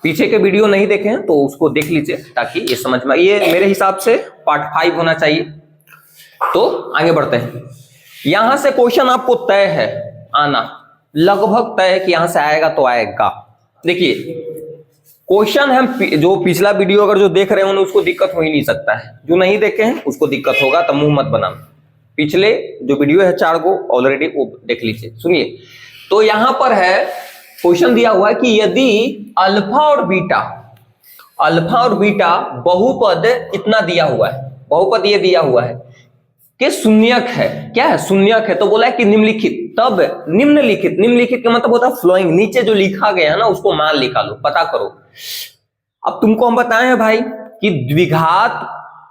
पीछे के वीडियो नहीं देखे हैं तो उसको देख लीजिए ताकि ये समझ में। ये मेरे हिसाब से पार्ट 5 होना चाहिए। तो आगे बढ़ते हैं। यहां से क्वेश्चन आपको तय है आना, लगभग तय है कि यहां से आएगा तो आएगा। देखिए क्वेश्चन हम जो पिछला वीडियो अगर जो देख रहे हो उसको दिक्कत हो ही नहीं सकता है, जो नहीं देखे हैं उसको दिक्कत होगा, तो मुंह मत बनाना। पिछले जो वीडियो है 4 गो ऑलरेडी वो देख लीजिए। सुनिए, तो यहां पर है क्वेश्चन दिया हुआ है कि यदि अल्फा और बीटा बहुपद इतना दिया हुआ है, बहुपद ये दिया हुआ है कि शून्यक है। क्या है? शून्यक है। तो बोला है कि निम्नलिखित, तब निम्नलिखित का मतलब होता है फ्लोइंग, नीचे जो लिखा गया है ना उसको मान निकालो, पता करो। अब तुमको हम बताए हैं भाई कि द्विघात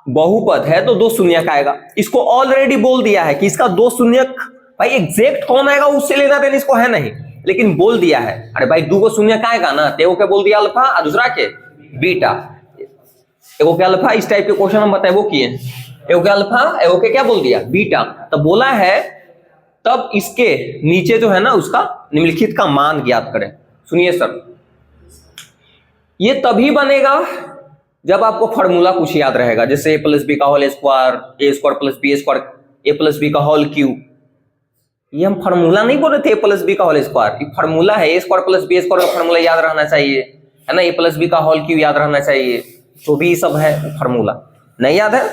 बहुपद है तो 2 शून्यक आएगा। इसको ऑलरेडी बोल दिया है कि इसका 2 शून्यक, भाई एग्जैक्ट कौन आएगा उससे लेना देना इसको है नहीं, लेकिन बोल दिया है। अरे भाई 2 शून्यक आएगा ना, तो क्या बोल दिया अल्फा और दूसरा के बीटा। एगो के अल्फा, इस टाइप के क्वेश्चन हम बताए वो किए, एगो के अल्फा एगो के क्या बोल दिया बीटा। तो बोला है तब इसके नीचे जो है ना उसका निम्नलिखित का मान ज्ञात करें। सुनिए सर, ये तभी बनेगा जब आपको फॉर्मूला कुछ याद रहेगा, जैसे a + b का whole square, a² + b² a + b का होल क्यूब। ये हम फॉर्मूला नहीं बोल रहे थे a + b का होल स्क्वायर, ये फॉर्मूला है। a² + b² का फॉर्मूला याद रहना चाहिए, है ना। a + b का होल क्यूब याद रहना चाहिए, जो भी सब है फॉर्मूला। नहीं याद है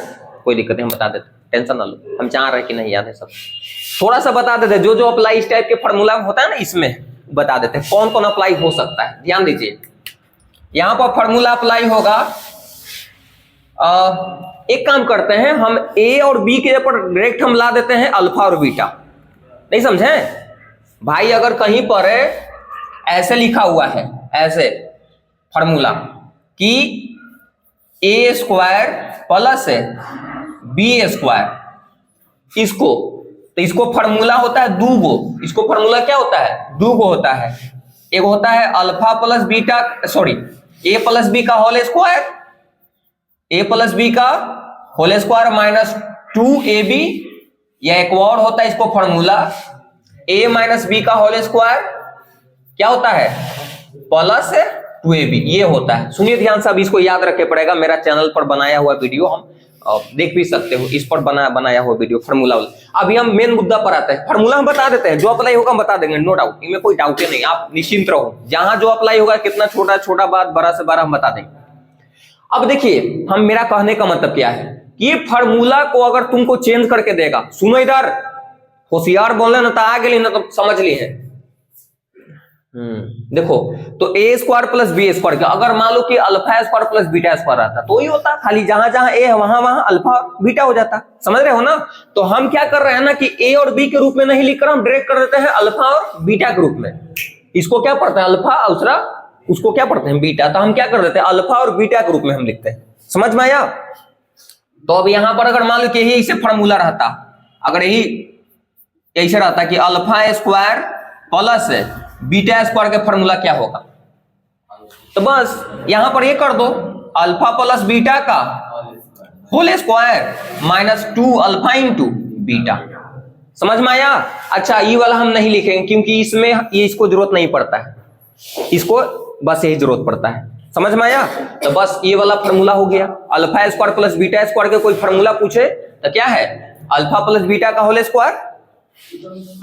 कोई दिक्कत नहीं, हम बता देते, टेंशन ना लो। हम चाह रहे कि नहीं याद है सब, थोड़ा सा बता देते। जो अप्लाई इस टाइप के फॉर्मूला होता है ना इसमें बता देते हैं कौन कौन अप्लाई हो सकता है। ध्यान दीजिए, यहां पर फॉर्मूला अप्लाई होगा। एक काम करते हैं, हम ए और बी के ऊपर डायरेक्ट हम ला देते हैं अल्फा और बीटा। नहीं समझे भाई? अगर कहीं पर ऐसे लिखा हुआ है, ऐसे फॉर्मूला कि a² + b², इसको तो इसको फॉर्मूला होता है 2 गो। इसको फॉर्मूला क्या होता है? 2 गो होता है। एक होता है alpha + beta, sorry a + b का होल स्क्वायर, a + b का होल स्क्वायर माइनस 2ab, या एक और होता है इसको फॉर्मूला a - b का होल स्क्वायर क्या होता है प्लस 2ab, ये होता है। सुनिए ध्यान से, अब इसको याद रखे पड़ेगा। मेरा चैनल पर बनाया हुआ वीडियो हम देख भी सकते हो, इस पर बनाया हुआ वीडियो फॉर्मूला। अभी हम मेन मुद्दा पर आते हैं। फॉर्मूला हम बता देते हैं, जो अप्लाई होगा हम बता देंगे, नो डाउट, इनमें कोई डाउट ही नहीं, आप निश्चिंत रहो। जहां जो अप्लाई होगा, कितना छोटा बात, बड़ा से बड़ा हम बता देंगे। अब देखिए, हम मेरा कहने का मतलब क्या है, ये फॉर्मूला को अगर तुमको चेंज करके देगा, सुनो इधर, होशियार बोलने ना तो आ गए ना तो समझ लिए। देखो, तो a² + b² का अगर मान लो कि अल्फा² + बीटा² रहता तो ही होता, खाली जहां जहां a है वहां अल्फा बीटा हो जाता। समझ रहे हो ना? तो हम क्या कर रहे हैं ना कि a और b के रूप में नहीं लिख कर हम डायरेक्ट कर देते हैं अल्फा और बीटा के रूप में। इसको क्या पढ़ते हैं अल्फा, दूसरा उसको क्या पढ़ते हैं बीटा। तो हम क्या कर देते हैं अल्फा और बीटा के रूप में हम लिखते हैं। समझ में आया? तो अब यहां पर अगर मान लो कि यही इसे फॉर्मूला रहता, अगर यही ऐसे रहता कि अल्फा² + बीटा² का फॉर्मूला क्या होगा, तो बस यहां पर ये कर दो अल्फा + बीटा का whole square minus 2 alpha × beta. समझ में आया? अच्छा, ये वाला हम नहीं लिखेंगे क्योंकि इसमें ये इसको जरूरत नहीं पड़ता है, इसको बस यही जरूरत पड़ता है। समझ में आया? तो बस ये वाला फॉर्मूला हो गया। अल्फा² + बीटा² के कोई फॉर्मूला पूछे तो क्या है अल्फा + बीटा का whole square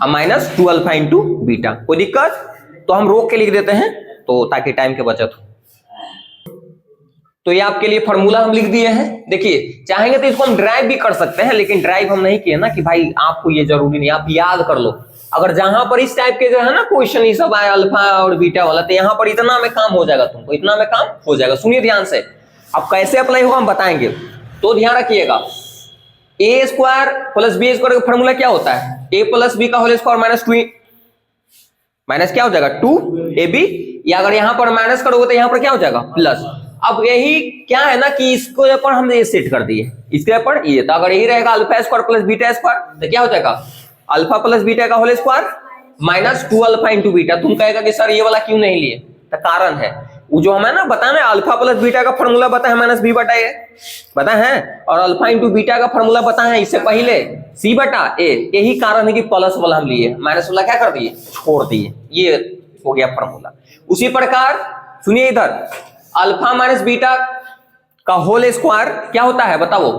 minus 2 alpha × beta. कोई दिक्कत? तो हम रोक के लिख देते हैं तो ताकि टाइम की बचत हो। तो ये आपके लिए फॉर्मूला हम लिख दिए हैं। देखिए, चाहेंगे तो इसको हम ड्राइव भी कर सकते हैं, लेकिन ड्राइव हम नहीं किए ना कि भाई आपको ये जरूरी नहीं, आप याद कर लो। अगर जहां पर इस टाइप के जो है ना क्वेश्चन ये सब आए अल्फा और बीटा वाला, तो यहाँ पर इतना में काम हो जाएगा, तुमको इतना में काम हो जाएगा। सुनिए ध्यान से, अब कैसे अप्लाई होगा हम बताएंगे, तो ध्यान रखिएगा। a² + b² का फॉर्मूला क्या होता है? a + b का होल स्क्वायर माइनस 2, माइनस क्या हो जाएगा 2ab, या अगर यहां पर माइनस करोगे तो यहां पर क्या हो जाएगा प्लस। अब यही क्या है ना कि इसको ऊपर हमने ये सेट कर दिए, इसके ऊपर ये, तो अगर यही रहेगा अल्फा² + बीटा² तो क्या हो जाएगा अल्फा + बीटा का whole square minus 2 alpha × beta. तुम कहेगा कि सर ये वाला क्यों नहीं लिए, तो कारण है वो जो हमें ना बताना अल्फा + बीटा का फॉर्मूला बताया है -b/a बताया है, और अल्फा × बीटा का फॉर्मूला बताया है इससे पहले c/a। यही कारण है कि प्लस वाला हम लिए, माइनस वाला क्या कर दिए छोड़ दिए। ये हो गया फॉर्मूला। उसी प्रकार सुनिए इधर, अल्फा माइनस बीटा का होल स्क्वायर क्या होता है बताओ,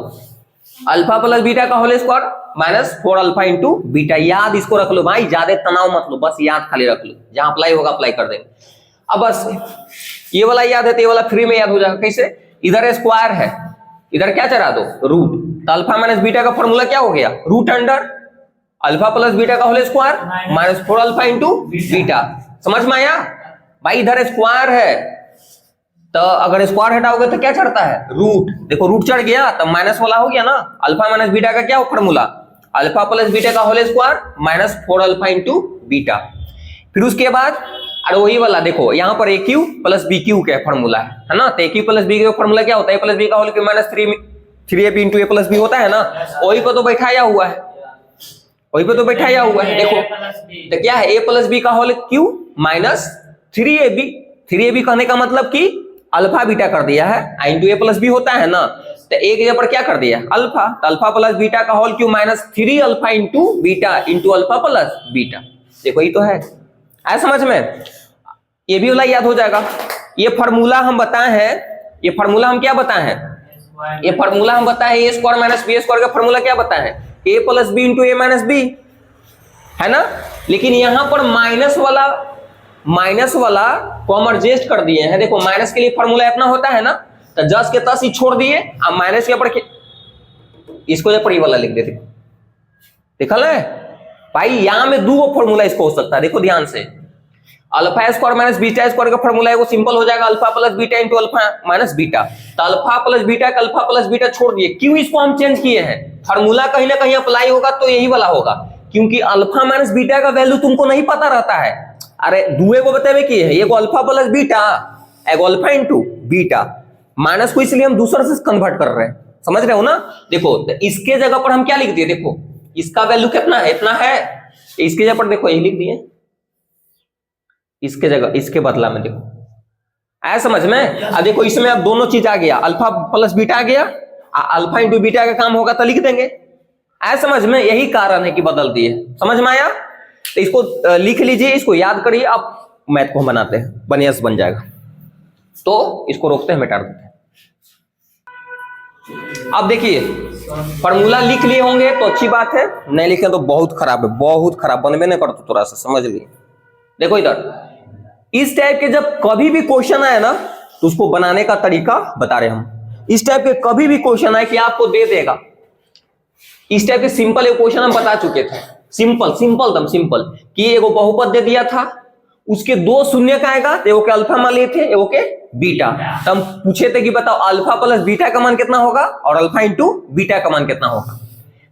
अल्फा प्लस बीटा का whole square minus 4 alpha into beta. याद इसको रख लो भाई, ज्यादा तनाव मत लो, बस याद खाली रख लो, जहां अप्लाई होगा अप्लाई कर देंगे। अब बस ये वाला याद है तो ये वाला फ्री में याद हो जाएगा। कैसे, इधर स्क्वायर है, इधर क्या चढ़ा दो रूट, तो अल्फा माइनस बीटा का फॉर्मूला क्या हो गया, root under alpha plus beta का whole square minus 4 alpha into beta. समझ में आया भाई, इधर स्क्वायर है तो अगर स्क्वायर हटाओगे तो क्या चढ़ता है, रूट। देखो रूट चढ़ गया तो माइनस वाला हो गया ना, अल्फा माइनस बीटा का क्या हो फॉर्मूला, अल्फा प्लस बीटा का whole square minus 4 alpha into beta. फिर उसके बाद और वही वाला देखो यहाँ पर a cube plus b cube का फॉर्मूला है ना, तो ए क्यू प्लस बी का फॉर्मूला क्या होता है, ए प्लस बी का whole cube minus 3ab into a plus b होता है ना, वही पे तो बैठाया हुआ है, वही पे तो बैठाया हुआ है। देखो तो क्या है, ए प्लस बी का होल क्यूब माइनस 3ab कहने का मतलब कि अल्फा बीटा कर दिया है, इंटू ए प्लस बी होता है ना, तो एक जगह पर क्या कर दिया अल्फा, तो अल्फा प्लस बीटा का whole cube minus 3 alpha into beta into alpha plus beta. देखो ये तो है, आया समझ में, ये भी वाला याद हो जाएगा। ये फॉर्मूला हम बताए हैं, ये फॉर्मूला हम क्या बताए हैं, ये फॉर्मूला हम बताए ए स्क्वायर माइनस बी स्क्वायर का फॉर्मूला क्या बताए हैं, ए प्लस बी इंटू ए माइनस बी है ना। लेकिन यहां पर माइनस वाला को हम एडजस्ट कर दिए हैं। देखो माइनस के लिए फॉर्मूला इतना होता है ना, तो जस के तस ही छोड़ दिए, अब माइनस के ऊपर इसको जब ये वाला लिख देते, देखल है भाई, यहां में दो फॉर्मूला इसको हो सकता है। देखो ध्यान से, alpha square minus beta square का फॉर्मूला है वो सिंपल हो जाएगा alpha plus beta into alpha minus beta, तो अल्फा प्लस बीटा का अल्फा प्लस बीटा छोड़ दिए। क्यों इसको हम चेंज किए हैं, फॉर्मूला कहीं ना कहीं अप्लाई होगा तो यही वाला होगा, क्योंकि अल्फा माइनस बीटा का वैल्यू तुमको नहीं पता रहता है। अरे दुए को बतावे की है, एगो अल्फा प्लस बीटा, एगो अल्फा इंटू बीटा, माइनस को इसलिए हम दूसरे से कन्वर्ट कर रहे हैं, समझ रहे हो ना। देखो तो इसके जगह पर हम क्या लिख दिए, देखो इसका वैल्यू कितना है, इतना है, इसके जगह पर देखो यही लिख दिए, इसके जगह इसके बदला में देखो, आया समझ में। अब देखो इसमें अब दोनों चीज आ गया, अल्फा प्लस बीटा आ गया, अल्फा इंटू बीटा का काम होगा तो लिख देंगे, आया समझ में। यही कारण है कि बदल दिए, समझ में आया। तो इसको लिख लीजिए, इसको याद करिए, अब मैथ को हम बनाते हैं, बनियस बन जाएगा। तो इसको रोकते हैं, मिटा देते हैं। अब देखिए फॉर्मूला लिख लिए होंगे तो अच्छी बात है, नहीं लिखे तो बहुत खराब है, बहुत खराब, बनबे नहीं करते, थोड़ा सा समझ लिए। देखो इधर इस टाइप के जब कभी भी क्वेश्चन आए ना तो उसको बनाने का तरीका बता रहे हम। इस टाइप के कभी भी क्वेश्चन आए कि आपको दे देगा, इस टाइप के सिंपल एक क्वेश्चन हम बता चुके थे, सिंपल दम सिंपल, कि एगो बहुपद दे दिया था, उसके दो शून्य का आएगा, एगो के अल्फा मान लिए थे, एगो के बीटा, तो हम पूछे थे कि बताओ अल्फा प्लस बीटा का मान कितना होगा और अल्फा इंटू बीटा का मान कितना होगा।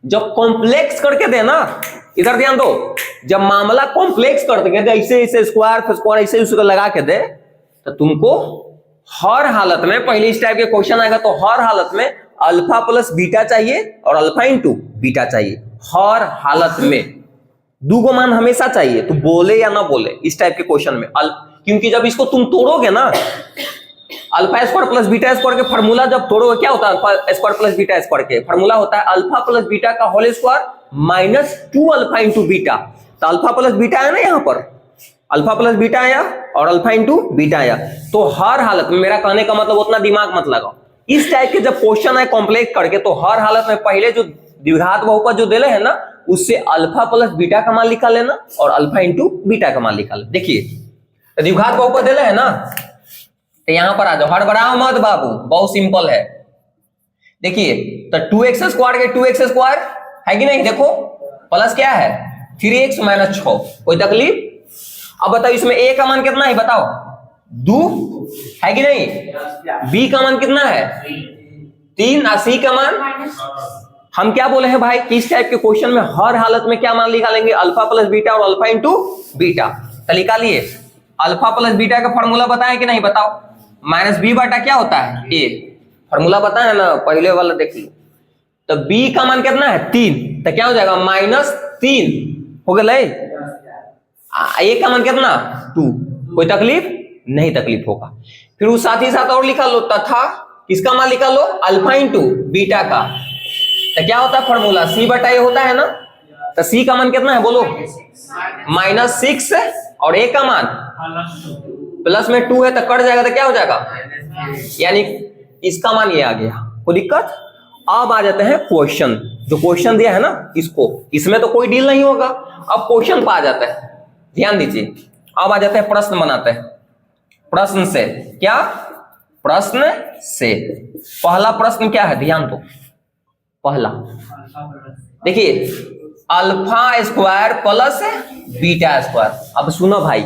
जब कॉम्प्लेक्स करके दे ना, इधर ध्यान दो, जब मामला कॉम्प्लेक्स करते दे, ऐसे ऐसे स्क्वायर ऐसे उसको लगा के दे, तो तुमको हर हालत में, पहले इस टाइप के क्वेश्चन आएगा तो हर हालत में अल्फा प्लस बीटा चाहिए और अल्फा इंटू बीटा चाहिए, हर हालत में दो मान हमेशा चाहिए, तो बोले या ना बोले इस टाइप के क्वेश्चन में। क्योंकि जब इसको तुम तोड़ोगे ना, alpha square plus beta square के फॉर्मूला जब तोड़ोगे, क्या होता है alpha square plus beta square के फॉर्मूला होता है अल्फा प्लस बीटा का whole square minus 2 alpha into beta. तो अल्फा प्लस बीटा आया ना, यहाँ पर अल्फा प्लस बीटा आया और अल्फा इंटू बीटा आया, तो हर हालत में, मेरा कहने का मतलब उतना दिमाग मत लगाओ, इस टाइप के जब क्वेश्चन आए कॉम्प्लेक्स करके, तो हर हालत में पहले जो द्विघात बहुपद जो दिले है ना, उससे अल्फा प्लस बीटा का मान निकाल लेना और अल्फा इंटू बीटा का मान निकाल। देखिए द्विघात बहुपद दिले है ना, तो यहां पर आ जाओ, हड़बड़ाओ मत बाबू, बहुत सिंपल है। देखिए तो 2x स्क्वायर के 2x स्क्वायर है कि नहीं, देखो प्लस क्या है 3x माइनस 6, कोई तकलीफ। अब बताओ इसमें a का मान कितना है, बताओ 2 है कि नहीं, b का मान कितना है 3, और c का मान, हम क्या बोले हैं भाई, किस टाइप के क्वेश्चन में हर हालत में क्या मान निकालेंगे, अल्फा प्लस बीटा और अल्फा इंटू बीटा। तो निकालिए, अल्फा प्लस बीटा का फॉर्मूला बताएं कि नहीं, बताओ, माइनस बी बटा क्या होता है ए, फॉर्मूला बताए ना, पहले वाला देख लो। तो b का मान कितना है 3, तो क्या हो जाएगा -3 हो गया, a का मान कितना 2, कोई तकलीफ नहीं, तकलीफ होगा। फिर उस साथ ही साथ और लिखा लो, तथा किसका मान लिखा लो, अल्फा इंटू बीटा का, तो क्या होता है फॉर्मूला c बटा ए होता है ना, तो c का मान कितना है बोलो, -6 और ए का मान प्लस में 2 है तो कट जाएगा तो क्या हो जाएगा, यानी इसका मान ये आ गया। कोई दिक्कत? अब आ जाते हैं क्वेश्चन, जो क्वेश्चन दिया है ना इसको, इसमें तो कोई डील नहीं होगा। अब क्वेश्चन पर आ जाता है, ध्यान दीजिए। अब आ जाते हैं प्रश्न बनाते हैं। प्रश्न से क्या, प्रश्न से पहला प्रश्न क्या है, ध्यान दो। पहला देखिए, alpha square plus beta square. अब सुनो भाई,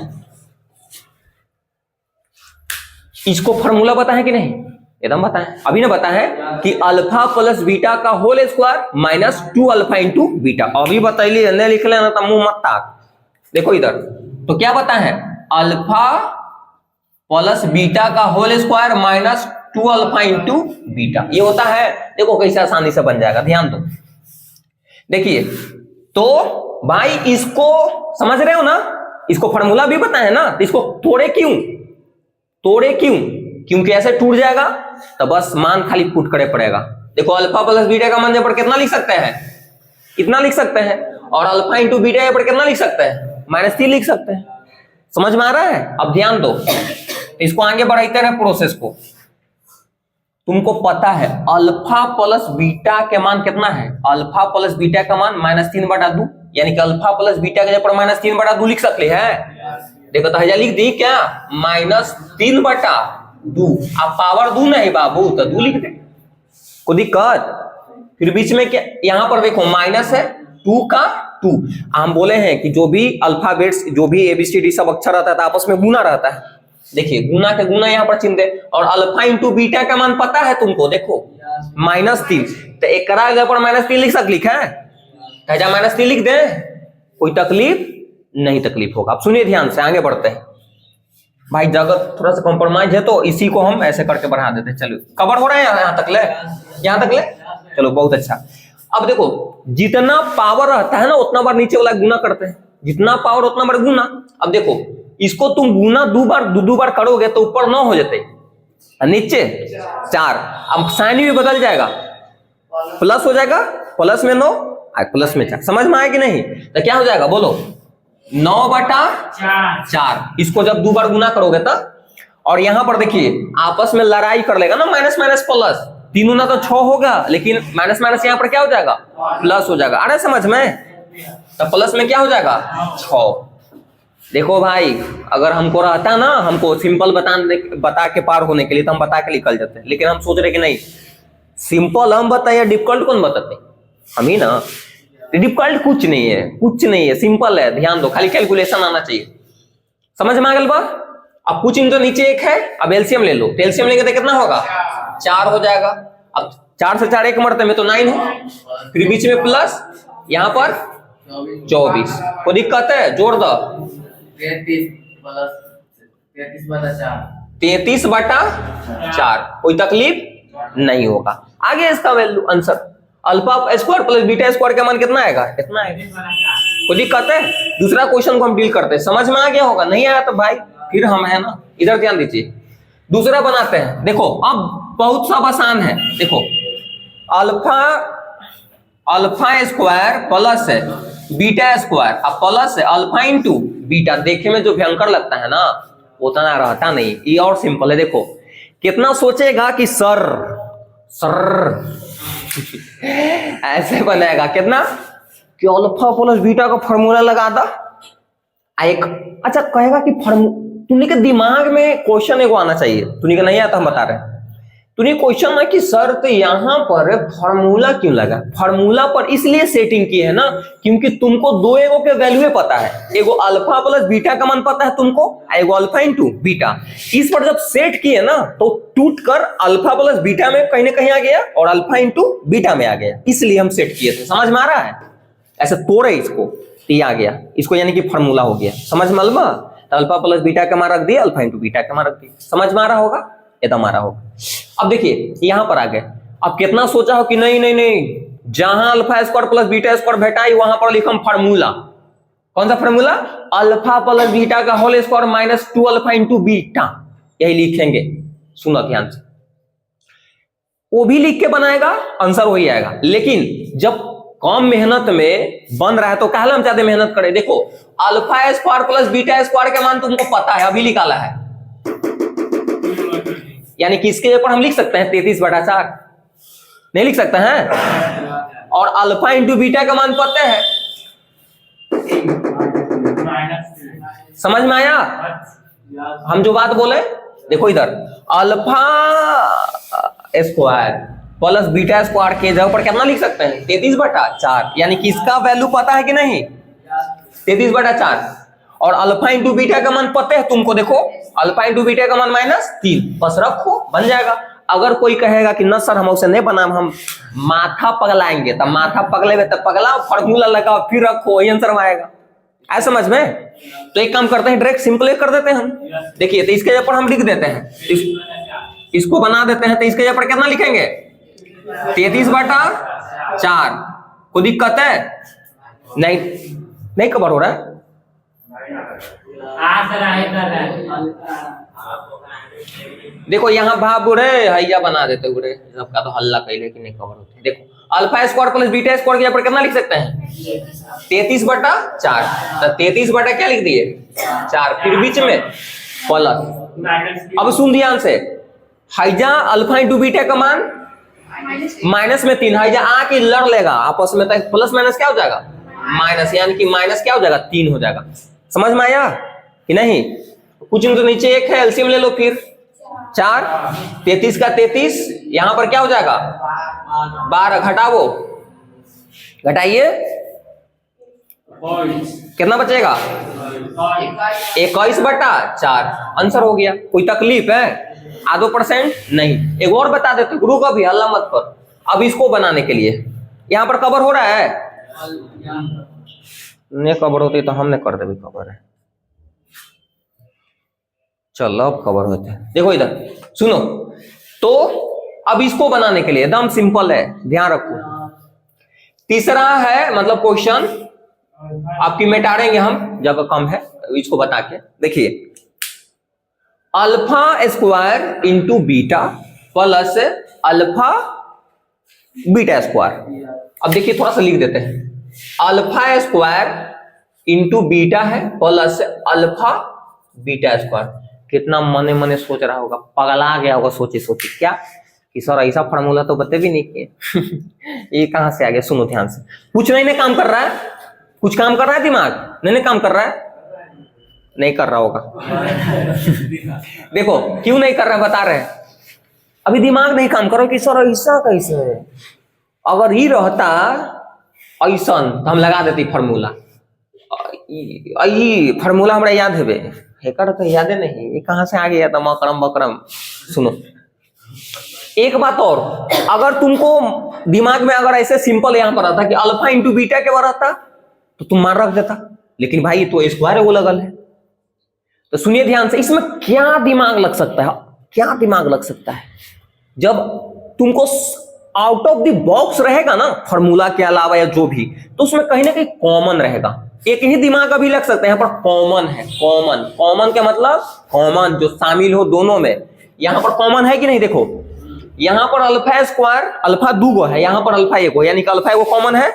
इसको फॉर्मूला पता है कि नहीं? एकदम पता है, अभी ना पता है कि अल्फा प्लस बीटा का whole square minus 2 alpha into beta. अभी बताइए, नहीं लिख लेना तो मुंह मत ताक। देखो इधर तो क्या पता है, अल्फा प्लस बीटा का whole square minus 2 alpha into beta, ये होता है। देखो कैसे आसानी से बन जाएगा, ध्यान दो। देखिए तो भाई इसको समझ रहे हो ना, इसको फॉर्मूला भी पता है ना, तो इसको तोड़े क्यों, तोड़े क्यों? क्योंकि ऐसे टूट जाएगा तो बस मान खाली पुट करे पड़ेगा। देखो अल्फा प्लस बीटा का मान यहाँ पर कितना लिख सकते हैं, कितना लिख सकते हैं, और अल्फा इंटू बीटा यहाँ पर कितना लिख सकते हैं, -3 लिख सकते हैं। समझ में आ रहा है? अब ध्यान दो, इसको आगे बढ़ाते रहे प्रोसेस को। तुमको पता है अल्फा प्लस बीटा के मान कितना है, अल्फा प्लस बीटा का मान -3/2, यानी कि अल्फा प्लस बीटा के ऊपर -3/2 लिख सकते हैं। देखो तो हजार लिख दी क्या, -3/2। आप पावर 2 नहीं बाबू, तो 2 लिख दे, कोई दिक्कत? फिर बीच में क्या, यहां पर देखो माइनस है 2 का 2। हम बोले हैं कि जो भी अल्फाबेट्स, जो भी ABCD सब अक्षर रहता है आपस में गुना रहता है। देखिए गुना के गुना यहाँ पर चिन्ह दे, और अल्फा इंटू बीटा का मान पता है तुमको, देखो -3, तो एक करा पर -3 लिख सकते है, -3 लिख दे, कोई तकलीफ नहीं, तकलीफ होगा। अब सुनिए ध्यान से, आगे बढ़ते हैं भाई। जगत थोड़ा सा कॉम्प्रोमाइज है तो इसी को हम ऐसे करके बढ़ा देते हैं। चलो कवर हो रहा है यहाँ तक ले, यहाँ तक ले, चलो बहुत अच्छा। अब देखो जितना पावर रहता है ना उतना बार नीचे वाला गुना करते हैं, जितना पावर उतना बार गुना। अब देखो इसको तुम गुना 2 बार करोगे तो ऊपर 9 हो जाते, नीचे 4। अब साइन भी बदल जाएगा, प्लस हो जाएगा, प्लस में 9 प्लस में 4। समझ में आया कि नहीं? तो क्या हो जाएगा बोलो, 9/4। इसको जब 2 बार गुना करोगे तब, और यहां पर देखिए आपस में लड़ाई कर लेगा ना, माइनस माइनस प्लस, 3 ना तो 6 होगा, लेकिन माइनस माइनस यहाँ पर क्या हो जाएगा, प्लस हो जाएगा। अरे समझ में, तो प्लस में क्या हो जाएगा 6। देखो भाई अगर हमको रहता ना, हमको सिंपल बता के पार होने के लिए तो हम बता के निकल जाते हैं, लेकिन हम सोच रहे कि नहीं, सिंपल हम बताइए, डिफिकल्ट कौन बताते, हम ही ना। डिफिकल्ट कुछ नहीं है, कुछ नहीं है, सिंपल है। ध्यान दो, खाली कैलकुलेशन आना चाहिए। समझ में आ गया बा? अब कुछ इन तो नीचे 1 है, अब एलसीएम ले लो, तो एलसीएम लेंगे तो कितना होगा, 4 हो जाएगा। अब 4 से 4 एक मरते में तो 9 है, फिर बीच में प्लस, यहाँ पर 24। कोई दिक्कत है? जोड़ दो, 33/4, कोई तकलीफ नहीं होगा। आगे इसका value answer, alpha square plus beta square का मान कितना आएगा, कितना आएगा, कोई दिक्कत है? दूसरा क्वेश्चन को हम डील करते हैं। समझ में आ गया होगा, नहीं आया तो भाई फिर हम है ना, इधर ध्यान दीजिए। दूसरा बनाते हैं, देखो अब बहुत सब आसान है। देखो अल्फा स्क्वायर प्लस है बीटा स्क्वायर, अब प्लस है अल्फा इंटू बीटा। देखे में जो भयंकर लगता है ना, उतना रहता नहीं, ये और सिंपल है। देखो कितना सोचेगा कि सर ऐसे बनेगा, कितना कि अल्फा प्लस बीटा का फॉर्मूला लगा दा। एक अच्छा कहेगा कि तुमने के दिमाग में क्वेश्चन एगो आना चाहिए, तुमने के नहीं आता, हम बता रहे हैं। तूने क्वेश्चन है कि सर तो यहाँ पर फॉर्मूला क्यों लगा? फॉर्मूला पर इसलिए सेटिंग की है ना, क्योंकि तुमको 2 एगो के वैल्यू पता है, एगो अल्फा प्लस बीटा का मान पता है तुमको, एगो अल्फा इंटू बीटा। इस पर जब सेट किए ना तो टूट कर अल्फा प्लस बीटा में कहीं ना कहीं आ गया और अल्फा इंटू बीटा में आ गया, इसलिए हम सेट किए थे। समझ में आ रहा है? ऐसे तोड़े इसको, तो आ गया इसको, यानी कि फॉर्मूला हो गया। समझ में अलमा? तो अल्फा प्लस बीटा का मान रख दिया, अल्फा इंटू बीटा का मान रख दिया। समझ में आ रहा होगा, एकदम आ रहा होगा। अब देखिए यहां पर आ गए, अब कितना सोचा हो कि नहीं, जहां alpha square plus beta square भेटाई वहां पर लिखम फार्मूला। कौन सा फार्मूला? अल्फा प्लस बीटा का whole square minus 2 alpha into beta, यही लिखेंगे। सुनो ध्यान से, वो भी लिख के बनाएगा, आंसर वही आएगा। लेकिन जब कम मेहनत में बन रहा है तो काहे हम ज्यादा मेहनत करें। देखो alpha square plus beta square का मान तुमको पता है, अभी निकाला है, यानी कि इसके ऊपर हम लिख सकते हैं 33/4, नहीं लिख सकते हैं। और अल्फा इंटू बीटा का मान पता है, समझ में आया हम जो बात बोले। देखो इधर alpha square plus beta square के जगह पर कितना लिख सकते हैं 33/4, यानी कि इसका वैल्यू पता है कि नहीं 33/4। और अल्फा इंटू बीटा का मान पता है तुमको, देखो अल्फा इंटू बीटा का मान -3, बस रखो बन जाएगा। अगर कोई कहेगा कि न सर हम उसे नहीं बनाम, हम माथा पगलाएंगे, तब माथा पगलेगे तब पगला फॉर्मूला लगाओ फिर रखो, वही आंसर में आएगा। आया समझ में? तो एक काम करते हैं, डायरेक्ट सिंपल कर देते हैं हम। देखिए तो इसके जगह पर हम लिख देते हैं, इसको बना देते हैं। तो इसके जगह पर कितना लिखेंगे 33/4। कोई दिक्कत है? नहीं कवर हो रहा है। देखो यहाँ भाव बुरे हैया बना देते बुरे, सबका तो हल्ला कैले कि नहीं कवर होते। देखो alpha square plus beta square के यहाँ पर कितना लिख सकते हैं 33/4। तो 33 बटा क्या लिख दिए 4, फिर बीच में प्लस। अब सुन ध्यान से, हैजा अल्फा इंटू बीटा का मान माइनस में 3, हैजा आके लड़ लेगा आपस में, तो प्लस माइनस क्या हो जाएगा माइनस, यानी कि माइनस क्या हो जाएगा 3 हो जाएगा। समझ में आया कि नहीं? कुछ तो नीचे 1 है, एलसीएम ले लो फिर 4, 33 का 33, यहां पर क्या हो जाएगा 12, घटाओ घटाइए कितना बचेगा 21/4, आंसर हो गया। कोई तकलीफ है? आधो % नहीं। एक और बता देते गुरु का भी हल्ला मत कर। अब इसको बनाने के लिए यहां पर कवर हो रहा है, नहीं कवर होती तो हमने कर दे कवर है। चलो अब कवर होते हैं। देखो इधर सुनो, तो अब इसको बनाने के लिए एकदम सिंपल है, ध्यान रखो। तीसरा है मतलब क्वेश्चन आपकी मिटाएंगे हम, जब कम है इसको बता के। देखिए alpha square into beta plus alpha beta square. अब देखिए थोड़ा सा लिख देते हैं, अल्फा स्क्वायर इंटू बीटा है प्लस अल्फा बीटा स्क्वायर। कितना मने मने सोच रहा होगा, पगला गया होगा सोचे सोचे क्या कि सर ऐसा फार्मूला तो बते भी नहीं किए ये कहां से आ गया। सुनो ध्यान से, कुछ नहीं काम कर रहा है, कुछ काम कर रहा है दिमाग नहीं काम कर रहा है, नहीं कर रहा होगा देखो क्यों नहीं कर रहा है बता रहे हैं, अभी दिमाग नहीं काम करो कि सर ऐसा कैसे है। अगर ही रहता ऐसा तो हम लगा देती फार्मूला, फार्मूला हमरा याद है कर तो याद नहीं, ये कहां से आ गया था मकरम बकरम। सुनो एक बात और, अगर तुमको दिमाग में अगर ऐसे सिंपल यहां पर आता कि अल्फा इंटू बीटा के बार आता तो तुम मान रख देता, लेकिन भाई तो स्क्वायर है वो लगल है। तो सुनिए ध्यान से, इसमें क्या दिमाग लग सकता है, क्या दिमाग लग सकता है जब तुमको आउट ऑफ द बॉक्स रहेगा ना फार्मूला के अलावा या जो भी, तो उसमें कहीं ना कहीं कॉमन रहेगा। एक ही दिमाग अभी लग सकता है, यहाँ पर कॉमन है। कॉमन कॉमन का मतलब कॉमन जो शामिल हो दोनों में, यहाँ पर कॉमन है कि नहीं। देखो यहाँ पर अल्फा स्क्वायर अल्फा 2 है, यहाँ पर अल्फा 1 यानी कि अल्फा 1 कॉमन है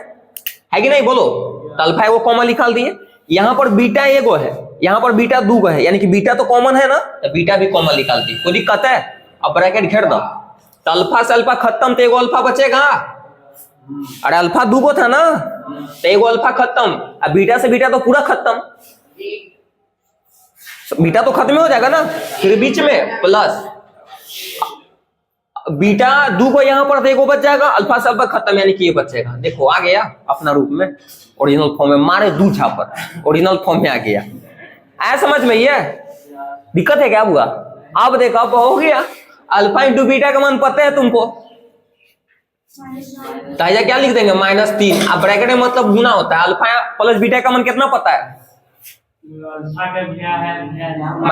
कि नहीं बोलो। तो अल्फा 1 कॉमन निकाल दिए, यहाँ पर बीटा 1 है, यहाँ पर बीटा 2 है, यानी कि बीटा तो कॉमन है ना, तो बीटा भी कॉमन निकाल दी। कोई दिक्कत है? अब ब्रैकेट घेर दो, तो अल्फा से अल्फा खत्म तो 1 अल्फा बचेगा। अरे अल्फा 2 था ना, तो 1 अल्फा खत्म, अब बीटा से बीटा तो पूरा खत्म, बीटा तो खत्म हो जाएगा ना, फिर बीच में प्लस बीटा 2 यहाँ पर तो 1 बच जाएगा, अल्फा से अल्फा खत्म यानी कि ये बचेगा। देखो आ गया अपना रूप में, ओरिजिनल फॉर्म में, मारे 2 छापर ओरिजिनल फॉर्म में आ गया। आया समझ में? ये दिक्कत है क्या हुआ? अब देखो अब हो गया, अल्फा इंटू बीटा का मान पता है तुमको, ताजा क्या लिख देंगे -3। अब ब्रैकेट में मतलब गुना होता है, अल्फा प्लस बीटा का मान कितना पता है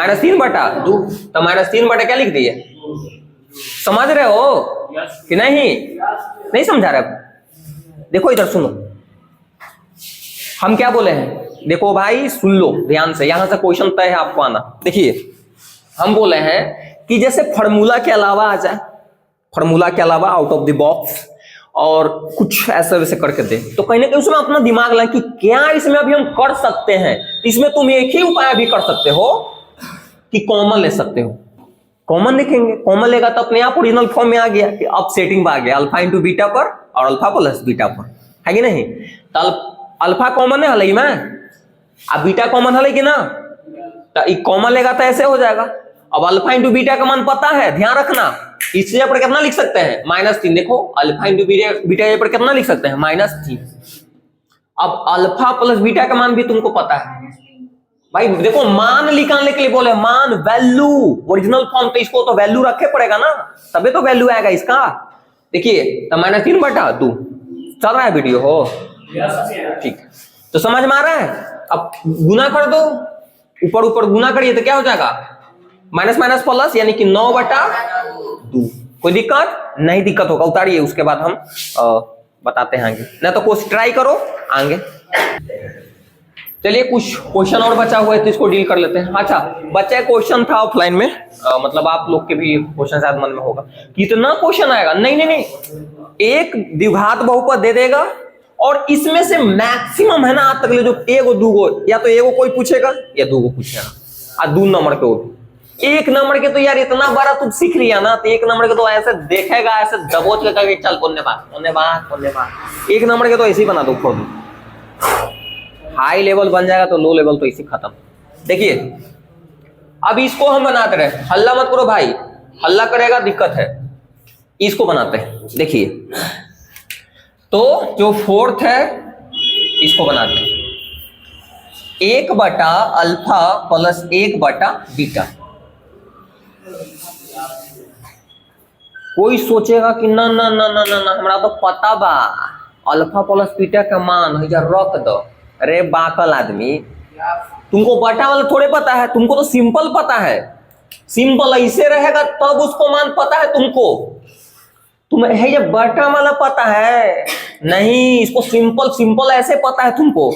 -3/2, तो -3 क्या लिख दिए। समझ रहे हो कि नहीं समझा रहे? देखो इधर सुनो, हम क्या बोले हैं, देखो भाई सुन लो ध्यान से, यहां से क्वेश्चन तय है आपको आना। देखिए हम बोले हैं कि जैसे फार्मूला के अलावा आ जाए, फार्मूला के अलावा आउट ऑफ द बॉक्स, और कुछ ऐसा वैसे करके दे, तो कहीं ना कहीं उसमें अपना दिमाग लगा कि क्या इसमें अभी हम कर सकते हैं। इसमें तुम एक ही उपाय भी कर सकते हो कि कॉमन ले सकते हो। कॉमन लिखेंगे, कॉमन लेगा तो अपने आप ओरिजिनल फॉर्म में आ गया कि अब सेटिंग में आ गया अल्फा इंटू बीटा पर और अल्फा प्लस बीटा पर, है कि नहीं। तो अल्फा कॉमन है हल में, अब बीटा कॉमन हल कि ना, तो कॉमन लेगा तो ऐसे हो जाएगा। अब अल्फा इंटू बीटा का मान पता है, ध्यान रखना, इस जगह पर कितना लिख सकते हैं -3। देखो अल्फा इंटू बीटा पर कितना लिख सकते हैं -3। अब अल्फा प्लस बीटा का मान भी तुमको पता है भाई। देखो मान निकालने के लिए बोले, मान वैल्यू ओरिजिनल फॉर्म, तो इसको तो वैल्यू रखे पड़ेगा ना, तबे तो वैल्यू आएगा इसका। देखिए तो -3/2 चल रहा है वीडियो हो, ठीक, तो समझ में आ रहा है। अब गुना कर दो, ऊपर ऊपर गुना करिए तो क्या हो जाएगा माइनस माइनस प्लस, यानी कि 9/2। कोई दिक्कत नहीं, दिक्कत होगा उतारिए, उसके बाद हम बताते हैं आगे, ना तो कुछ ट्राई करो आगे। चलिए कुछ क्वेश्चन और बचा हुआ है तो इसको डील कर लेते हैं। अच्छा बच्चा क्वेश्चन था ऑफलाइन में, मतलब आप लोग के भी क्वेश्चन शायद मन में होगा, कितना क्वेश्चन आएगा। नहीं, एक द्विघात बहुपद दे देगा और इसमें से मैक्सिमम है ना आज तक ले जो एगो दूगो, या तो एगो कोई पूछेगा या दूगो पूछेगा, और 2 नंबर के वो 1 नंबर के तो यार इतना बड़ा तुम सीख लिया ना, तो 1 नंबर के तो ऐसे देखेगा, ऐसे दबोच के कहेगा चल कोने बात 1 नंबर के तो ऐसे ही बना दो, खोल दो, हाई लेवल बन जाएगा तो लो लेवल तो इसी खत्म। देखिए अब इसको हम बनाते रहे, हल्ला मत करो भाई, हल्ला करेगा दिक्कत है। इसको बनाते हैं, देखिए तो जो 4th है इसको बनाते हैं 1/अल्फा प्लस 1/बीटा। कोई सोचेगा कि ना ना ना ना ना, ना हमरा तो पता बा अल्फा प्लस बीटा का मान है, रख दो। अरे बाकल आदमी, तुमको बटा वाला थोड़े पता है, तुमको तो सिंपल पता है। सिंपल ऐसे रहेगा तब उसको मान पता है तुमको, तुम्हें है ये बटा वाला पता है नहीं, इसको सिंपल ऐसे पता है तुमको,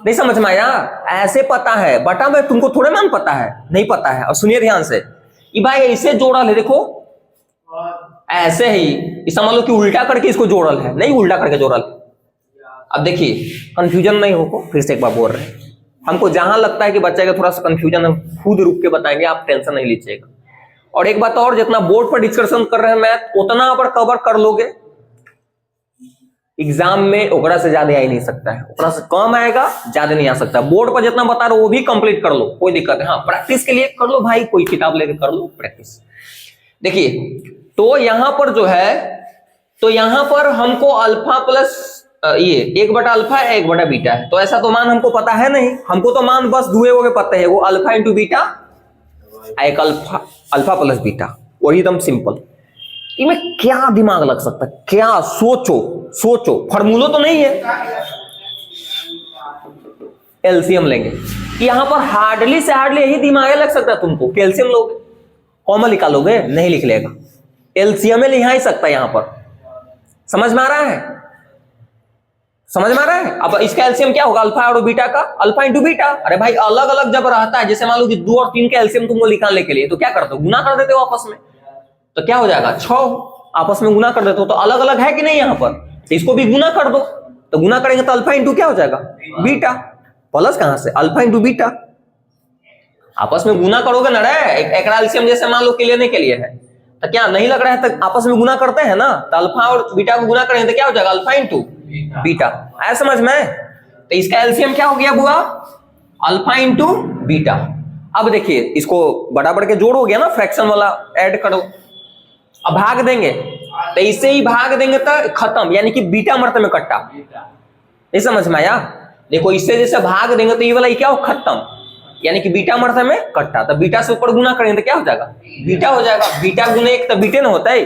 नहीं समझ में आया, ऐसे पता है। बटा में तुमको थोड़े मान पता है, नहीं पता है। और सुनिए ध्यान से, ये भाई ऐसे जोड़ल है, देखो ऐसे ही, इस मान लो कि उल्टा करके इसको जोड़ल है, नहीं उल्टा करके जोड़ल। अब देखिए कंफ्यूजन नहीं हो, फिर से एक बार बोल रहे हैं, हमको जहां लगता है कि बच्चे का थोड़ा सा कंफ्यूजन है खुद रुक के बताएंगे, आप टेंशन नहीं लीजिएगा। और एक बात और, जितना बोर्ड पर डिस्कशन कर रहे हैं मैथ उतना पर कवर कर लोगे, एग्जाम में ओकरा से ज्यादा आ ही नहीं सकता है, ओकरा से कम आएगा, ज्यादा नहीं आ सकता। बोर्ड पर जितना बता रहे हो वो भी कंप्लीट कर लो, कोई दिक्कत है। हाँ प्रैक्टिस के लिए कर लो भाई, कोई किताब लेके कर लो प्रैक्टिस। देखिए तो यहां पर जो है, तो यहां पर हमको अल्फा प्लस ये 1/अल्फा 1/बीटा है, तो ऐसा तो मान हमको पता है नहीं, हमको तो मान बस दुए के पता है, वो अल्फा इंटू बीटा, एक अल्फा प्लस बीटा, वही एकदम सिंपल। इनमें क्या दिमाग लग सकता है, क्या सोचो, फॉर्मूला तो नहीं है। एलसीएम लेंगे, यहां पर हार्डली से हार्डली यही दिमाग लग सकता है तुमको, कैल्शियम लोगे, कॉमन निकालोगे, नहीं लिख लेगा, एलसीएम में लिखा ही सकता है यहां पर। समझ में आ रहा है, समझ में आ रहा है। अब इसका एलसीएम क्या होगा, अल्फा और बीटा का, अल्फा इंटू बीटा। अरे भाई अलग अलग जब रहता है, जैसे मान लो कि 2 और 3 का एलसीएम तुमको निकालने के लिए, तो क्या करते हो, गुना कर देते हो आपस में, तो क्या हो जाएगा 6, आपस में गुना कर देते हो, तो अलग अलग है कि नहीं यहाँ पर, तो इसको भी गुना कर दो, तो गुना करेंगे तो अल्फा इंटू क्या हो जाएगा बीटा, प्लस कहां से अल्फा इंटू बीटा, आपस में गुना करोगे ना रे, एक एलसीएम जैसे मान लो के लेने के लिए है, तो क्या नहीं लग रहा है, तो आपस में गुना करते हैं ना, तो अल्फा और बीटा को गुना करेंगे तो क्या हो जाएगा अल्फा इंटू बीटा, आया समझ में। तो इसका एलसीएम क्या हो गया बुआ, अल्फा इंटू बीटा। अब देखिए इसको बराबर के जोड़ हो गया ना, फ्रैक्शन वाला ऐड करो, अब भाग देंगे, तो इसे ही भाग देंगे तो खत्म, यानी कि बीटा मर्ते में कट्टा, नहीं समझ में आया। देखो इससे जैसे भाग देंगे तो ये वाला क्या हो खत्म, यानी कि बीटा मर्ते में कट्टा, तो बीटा से ऊपर गुना करेंगे तो क्या हो जाएगा बीटा हो जाएगा, बीटा गुने 1 तो बीटे ना होता है,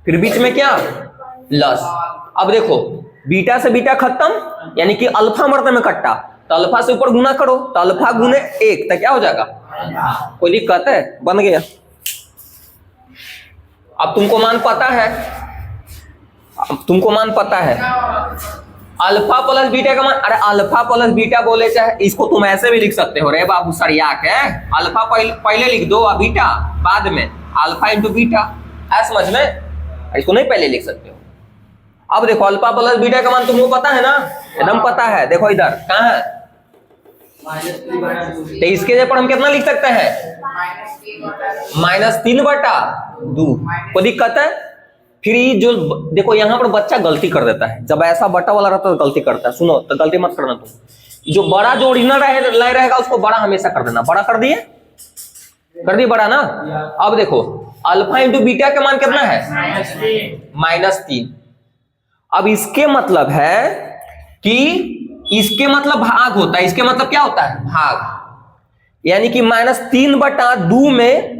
फिर बीच में क्या प्लस। अब देखो बीटा से बीटा खत्म, यानी कि अल्फा मर्ते में कट्टा, तो अल्फा से ऊपर गुना करो, तो अल्फा गुने 1 तो क्या हो जाएगा, कोई दिक्कत है, बन गया। अब तुमको मान पता है, अल्फा प्लस बीटा का मान, अरे अल्फा प्लस बीटा बोले चाहे इसको तुम ऐसे भी लिख सकते हो रे बाबू सरिया के, अल्फा पहले लिख दो और बीटा बाद में, अल्फा इंटू बीटा, ऐसा समझ में, इसको नहीं पहले लिख सकते हो, अब देखो अल्फा प्लस बीटा का मान तुमको पता है ना, एकदम पता है। देखो इधर कहाँ है, तो इसके जगह पर हम कितना लिख सकते हैं, -3/2। कोई दिक्कत है? फिर ये जो देखो यहाँ पर बच्चा गलती कर देता है, जब ऐसा बटा वाला रहता है तो गलती करता है। सुनो तो गलती मत करना तुम, जो बड़ा जो ओरिजिनल रहेगा उसको बड़ा हमेशा कर देना। बड़ा कर दिए, कर दिए बड़ा ना। अब देखो अल्फा इंटू बीटा का मान कितना है, -3। अब इसके मतलब है कि इसके मतलब भाग होता है, इसके मतलब क्या होता है, भाग। यानी कि -3/2 में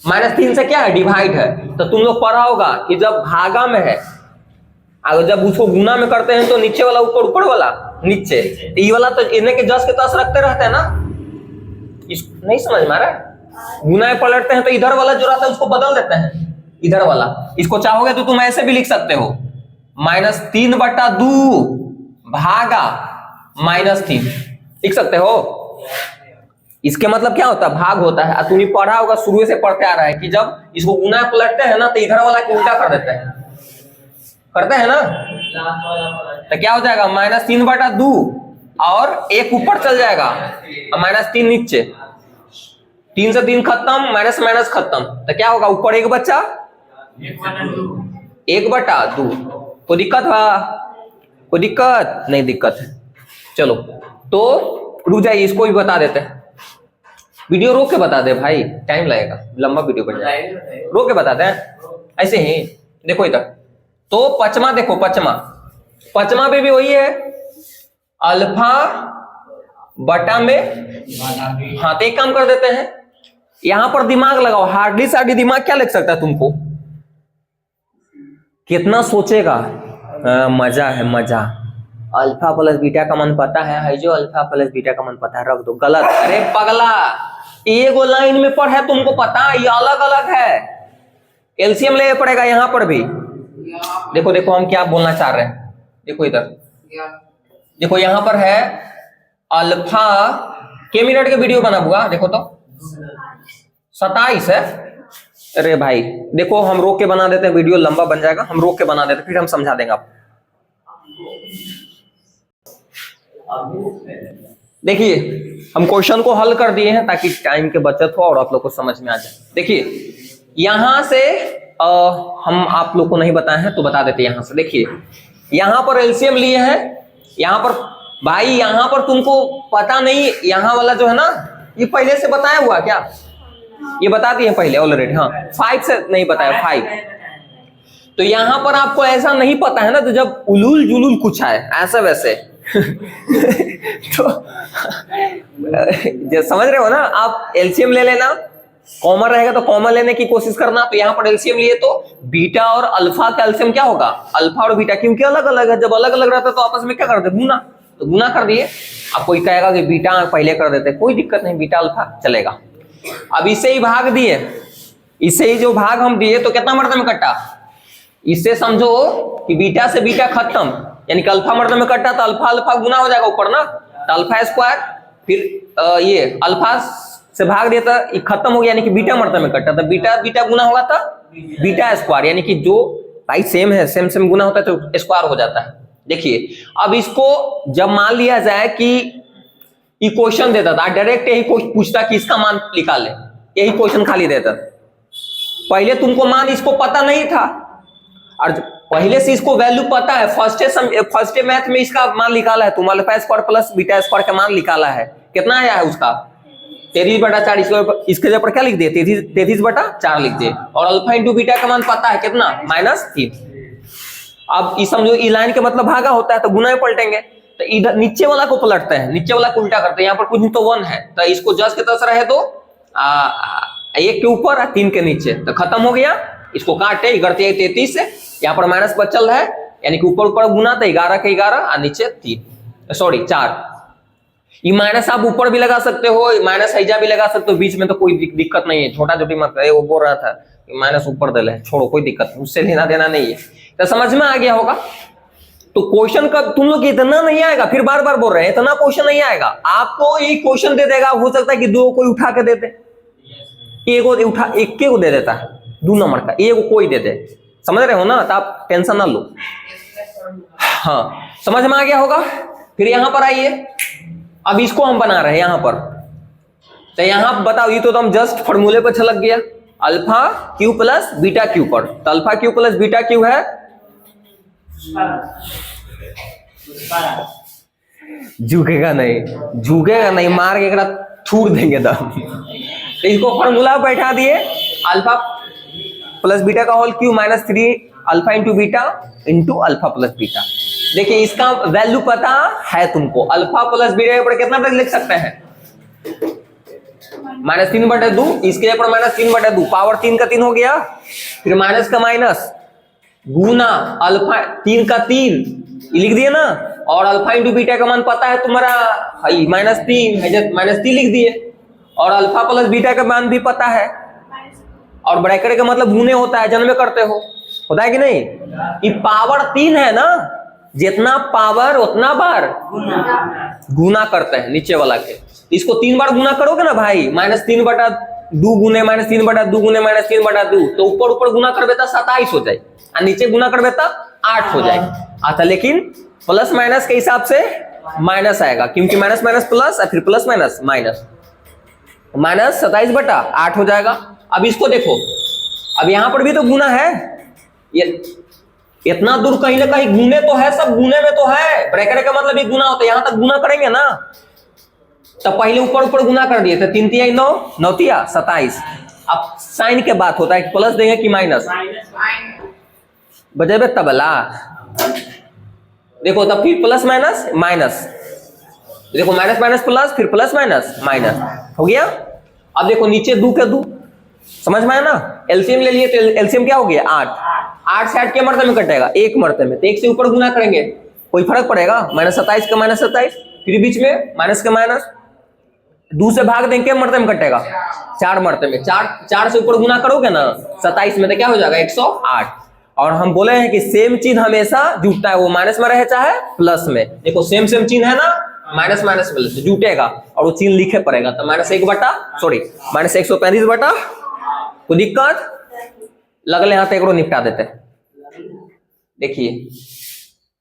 -3 से क्या है, डिवाइड है। तो तुम लोग पढ़ा होगा कि जब भागा में है, अगर जब उसको गुना में करते हैं तो नीचे वाला ऊपर, ऊपर वाला नीचे, ये वाला तो इन्हें के जस के तस रखते रहते हैं ना। इस नहीं समझ में आ रहा है, गुना में पलटते हैं तो इधर वाला जो रहता है उसको बदल देते हैं, इधर वाला। इसको चाहोगे तो तुम ऐसे भी लिख सकते हो, -3/2 भागा -3 लिख सकते हो। इसके मतलब क्या होता है, भाग होता है। तूने पढ़ा होगा, शुरू से पढ़ते आ रहा है कि जब इसको गुना पलटते हैं ना तो इधर वाला को उल्टा कर देते हैं, करते हैं ना। तो क्या हो जाएगा, -3/2 और एक ऊपर चल जाएगा, -3 नीचे, 3 से 3 खत्म, माइनस माइनस खत्म। तो क्या होगा, ऊपर एक बच्चा 1/2। कोई दिक्कत है, कोई दिक्कत नहीं, दिक्कत है। चलो तो रुक जाइए, इसको भी बता देते हैं। वीडियो रोक के बता दे भाई, टाइम लगेगा, लंबा वीडियो बन जाएगा। रोक के बताते हैं ऐसे ही। देखो इधर तो पचमा, देखो पचमा पे भी वही है, अल्फा बटा में। हाँ तो एक काम कर देते हैं, यहां पर दिमाग लगाओ, हार्डली सार्डली दिमाग क्या लग सकता है तुमको, कितना सोचेगा। मजा है मजा। अल्फा प्लस बीटा का मान पता है जो अल्फा प्लस बीटा का मान पता है, रख दो। गलत, अरे पगला, एगो लाइन में पढ़ है, तुमको पता है ये अलग अलग है, एलसीएम ले पड़ेगा यहाँ पर भी। देखो देखो हम क्या बोलना चाह रहे हैं, देखो इधर देखो, यहाँ पर है अल्फा के मिनट के वीडियो बना हुआ, देखो तो 27 है। अरे भाई देखो, हम रोक के बना देते हैं, वीडियो लंबा बन जाएगा, हम रोक के बना देते हैं, फिर हम समझा देंगे आपको। देखिए हम क्वेश्चन को हल कर दिए हैं ताकि टाइम के बचत हो और आप लोग को समझ में आ जाए। देखिए यहां से हम आप लोग को नहीं बताए हैं तो बता देते हैं। यहां से देखिए, यहां पर एलसीएम लिए हैं, यहां पर भाई, यहां पर तुमको पता नहीं, यहां वाला जो है ना, ये पहले से बताया हुआ क्या, ये बता दिए पहले ऑलरेडी। हाँ 5 से नहीं बताया, 5। तो यहां पर आपको ऐसा नहीं पता है ना, तो जब उलूल जुलूल कुछ है ऐसा वैसे तो समझ रहे हो ना आप, एलसीएम ले लेना, कॉमन रहेगा तो कॉमन लेने की कोशिश करना। तो यहाँ पर एलसीएम लिए तो बीटा और अल्फा का एलसीएम क्या होगा, अल्फा और बीटा, क्योंकि अलग अलग है। जब अलग अलग रहता है तो आपस में क्या करते, गुना, तो गुना कर दिए। अब कोई कहेगा कि बीटा पहले कर देते, कोई दिक्कत नहीं, बीटा अल्फा चलेगा। अब इसे ही भाग दिए, इसे ही जो भाग हम दिए तो कितना मर्द में कटा, इससे समझो कि बीटा से बीटा खत्म, यानी कि अल्फा मर्द में कटा तो अल्फा अल्फा गुना हो जाएगा ऊपर ना, तो अल्फा स्क्वायर, फिर ये अल्फा से भाग दिया था, ये खत्म हो गया, यानी कि बीटा मर्द में कटा, तो बीटा बीटा गुना होगा था बीटा स्क्वायर, यानी कि जो भाई सेम है, सेम सेम गुना होता है तो स्क्वायर हो जाता है। देखिए अब इसको जब मान लिया जाए कि ये क्वेश्चन देता था, डायरेक्ट यही पूछता कि इसका मान निकाले, यही क्वेश्चन खाली देता। पहले तुमको मान इसको पता नहीं था, और पहले से इसको वैल्यू पता है, फर्स्ट मैथ में इसका मान निकाला है तुम, alpha square plus beta square का मान निकाला है, कितना आया है उसका 33/4। इसके जगह पर क्या लिख दिए, 33/4 लिख दिए। और अल्फा इंटू बीटा का मान पता है कितना, -3। अब ये समझो, ई लाइन के मतलब भागा होता है तो गुना में पलटेंगे, तो इधर नीचे वाला को पलटते हैं, नीचे वाला को उल्टा करते हैं। यहाँ पर कुछ तो 1 है तो इसको जस के तस रहे तो 1 के ऊपर 3 के नीचे, तो खत्म हो गया। इसको काटे, 33 से यहाँ पर माइनस बचल है, यानी कि ऊपर ऊपर गुना तो 11 के 11 और नीचे 3, सॉरी 4। ये माइनस आप ऊपर भी लगा सकते हो, माइनस हैजा भी लगा सकते हो, बीच में तो कोई दिक्कत नहीं है, छोटा छोटी मत करे। वो बोल रहा था माइनस ऊपर दे ले, छोड़ो कोई दिक्कत, उससे लेना देना नहीं है। तो समझ में आ गया होगा। तो क्वेश्चन का तुम लोग इतना नहीं आएगा, फिर बार बार बोल रहे हैं इतना क्वेश्चन नहीं आएगा आपको, ये क्वेश्चन दे देगा, हो सकता है कि 2 कोई उठा के देते, एक को दे देता है 2 नंबर का, एक कोई दे दे, समझ रहे हो ना, तो आप टेंशन ना लो। हाँ समझ में आ गया होगा। फिर यहां पर आइए, अब इसको हम बना रहे हैं यहां पर, तो यहां बताओ, ये तो हम जस्ट फॉर्मूले पर छलक गया, alpha Q plus beta Q पर। तो alpha Q plus beta Q है, झुकेगा नहीं, झुकेगा नहीं, मार के थूर देंगे दम। तो इसको फॉर्मूला बैठा दिए, अल्फा प्लस बीटा का whole cube minus 3 alpha into beta into alpha plus beta. देखिए इसका वैल्यू पता है तुमको, अल्फा प्लस बीटा पर कितना तक लिख सकते हैं, -3/2, इसके ऊपर -3/2, पावर 3 का 3 हो गया, फिर माइनस का माइनस गुना अल्फा 3 का 3 लिख दिए ना, और अल्फा इंटू बीटा का मान पता है तुम्हारा -3 है, -3 लिख दिए, और अल्फा प्लस बीटा का मान भी पता है, और ब्रैकेट का मतलब गुने होता है, जन्म करते हो, होता है कि नहीं, कि पावर 3 है ना, जितना पावर उतना बार गुना करते हैं नीचे वाला के। इसको 3 बार गुना करोगे ना भाई, -3/2 गुने -3/2 गुने -3/2, तो ऊपर ऊपर गुना कर बेटा 27 हो जाए, और नीचे गुना कर बेटा 8 हो जाए। अच्छा लेकिन प्लस माइनस के हिसाब से माइनस आएगा, क्योंकि माइनस माइनस प्लस, फिर प्लस माइनस माइनस, -27/8 हो जाएगा। अब इसको देखो, अब यहां पर भी तो गुना है, ये इतना दूर कहीं ना कहीं गुने तो है, सब गुने में तो है, ब्रैकेट का मतलब ये गुना होता है, यहां तक गुना करेंगे ना, तो पहले ऊपर ऊपर गुना कर दिए थे, 3 तिया 9, 9 तिया 27। अब साइन के बात होता है कि प्लस देंगे कि माइनस, बजेबे तबला, देखो तब फिर प्लस माइनस माइनस, देखो माइनस माइनस प्लस, फिर प्लस माइनस माइनस हो गया। अब देखो नीचे 2 के 2, समझ में आया ना, एलसीएम ले लिए, तो एलसीएम क्या हो गया 8 से 8 के मर्ते में कटेगा, 1 मर्ते में, तो 1 से ऊपर गुना करेंगे कोई फर्क पड़ेगा, -27 का -27, फिर बीच में माइनस का माइनस, 2 से भाग देंगे मर्ते में कटेगा, 4 मर्ते में, 4 से ऊपर गुना करोगे ना 27 में, तो क्या हो जाएगा 108। और हम बोले हैं कि सेम चीज हमेशा जुटता है, वो माइनस में रहे चाहे प्लस में, देखो सेम सेम चिन्ह है ना, माइनस माइनस प्लस जुटेगा, और वो चिन्ह लिखे पड़ेगा, तो -135 कोई दिक्कत लगले हाथ एक निपटा देते, देखिए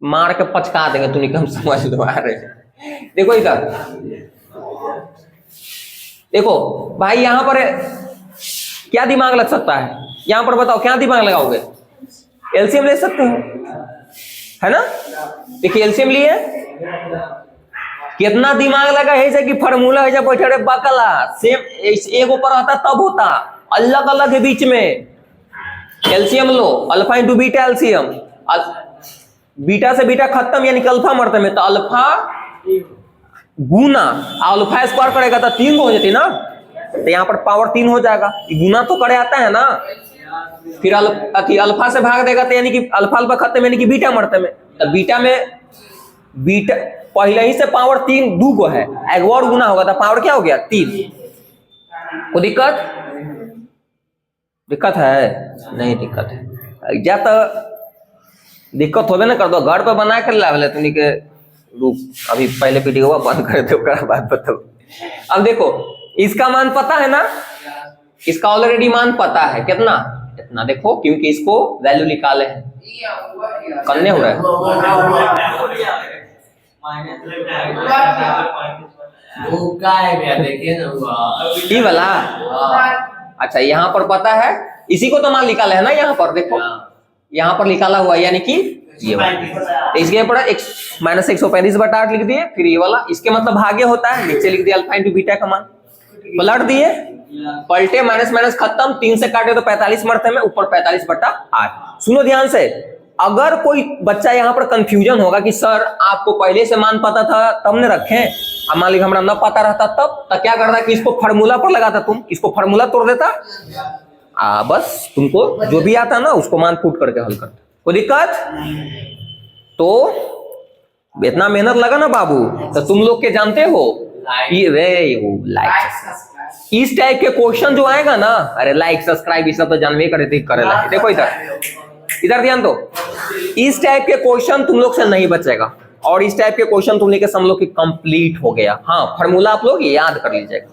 मार के पचका देंगे, तू निकम समझ लो आ रहे। देखो इधर देखो भाई, यहां पर क्या दिमाग लग सकता है, यहां पर बताओ क्या दिमाग लगाओगे, एलसीएम ले सकते हो, है ना, देखिए एलसीएम लिए, कितना दिमाग लगा है कि फार्मूला है, जब बैठे बकला सेम एक ऊपर आता तब होता, अलग अलग है बीच में, एलसीएम लो, alpha into beta LCM, beta से बीटा खत्म यानी कि अल्फा मरते में, तो अल्फा गुना अल्फा स्क्वायर करेगा तो 3 हो जाती ना, तो यहाँ पर पावर 3 हो जाएगा, गुना तो करे आता है ना, फिर अल्फा से भाग देगा तो यानी कि अल्फा अल्फा खत्म यानी कि बीटा मरते में, तो बीटा में बीटा पहले ही से पावर 3 2 को है, एक और गुना होगा तो पावर क्या हो गया 3। कोई दिक्कत है नहीं, दिक्कत है या तो दिक्कत होबे ना कर दो, घर पे बना कर लावे तुमनी के रूप, अभी पहले वीडियो बंद कर दो, बात बताओ। अब देखो इसका मान पता है ना, इसका ऑलरेडी मान पता है, कितना इतना, देखो क्योंकि इसको वैल्यू निकाले हैं, करने हो रहा है ये वाला। अच्छा यहाँ पर पता है, इसी को तो मान निकाला है ना, यहाँ पर देखो यहाँ पर निकाला हुआ, यानी कि ये वाला, तो इसके ऊपर -135/8 लिख दिए, फिर ये वाला, इसके मतलब भाग्य होता है, नीचे लिख दिया अल्फा इंटू बीटा का मान, पलट दिए, पलटे माइनस माइनस खत्म, 3 से काटे तो 45 मरते में, ऊपर 45/8। सुनो ध्यान से, अगर कोई बच्चा यहाँ पर कंफ्यूजन होगा कि सर आपको पहले से मान पता था तब ने रखे, अब मान लीजिए हमारा न पता रहता तब क्या करता कि इसको फार्मूला पर लगाता, तुम इसको फार्मूला तोड़ देता, बस तुमको जो भी आता ना उसको मान फूट करके हल करता, कोई दिक्कत। तो इतना मेहनत लगा ना बाबू, तो तुम लोग के जानते हो इस टाइप के क्वेश्चन जो आएगा ना, अरे लाइक सब्सक्राइब सब तो जानवे करे देखो इधर ध्यान दो, इस टाइप के क्वेश्चन तुम लोग से नहीं बचेगा, और इस टाइप के क्वेश्चन तुम लेके हम लोग की कंप्लीट हो गया। हाँ फार्मूला आप लोग याद कर लीजिएगा।